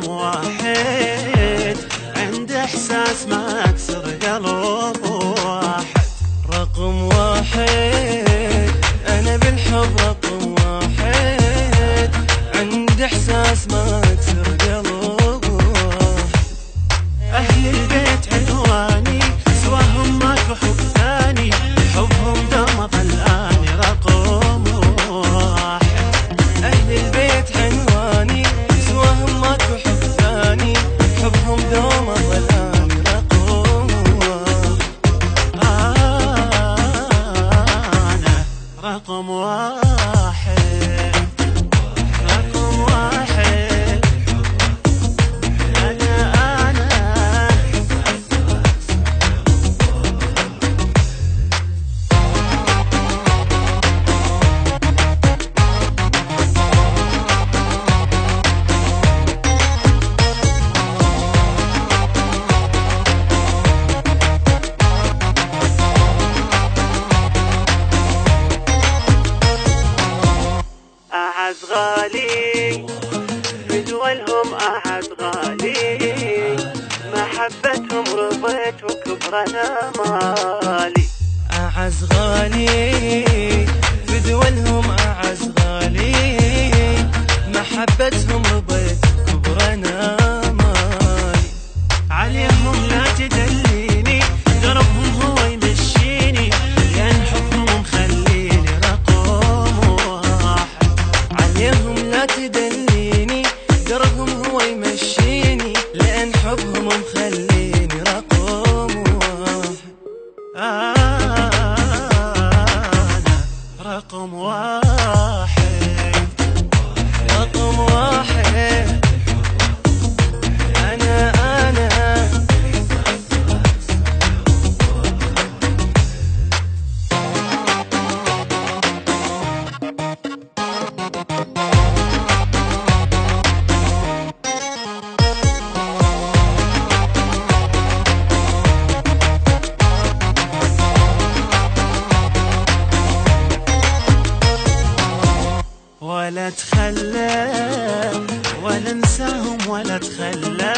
رقم واحد، عند إحساس ما أكسر قلب واحد. رقم واحد أنا بالحب رقم واحد، عند إحساس ما أكسر قلب واحد. أهل البيت عنواني، سواهم ماكو حب ثاني، حبهم دوم ظلاني رقم واحد. أهل البيت عنواني، سواهم ماكو حب ثاني، حبهم دوم ظلاني رقم واحد. أنا رقم واحد، رقم واحد. أنا أعز غالي، بدولهم أعز غالي، محبتهم رضيت وكبرنا مالي. أعز غالي، بدولهم أعز غالي، محبتهم رضيت كبرنا مالي. عليهم لا تدليني، دربهم هو يمشيني، لأن حبهم مخليني رقم واحد. عليهم لا تدليني، دربهم هو يمشيني، لأن حبهم مخليني رقم واحد. أنا رقم واحد، رقم واحد. أنا ولا تخلى ولا انساهم ولا تخلى،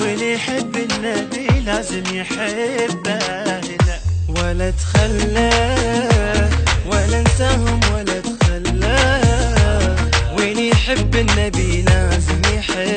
واللي يحب النبي لازم يحبه. لا ولا تخلى ولا انساهم ولا تخلى، واللي يحب النبي لازم يحب.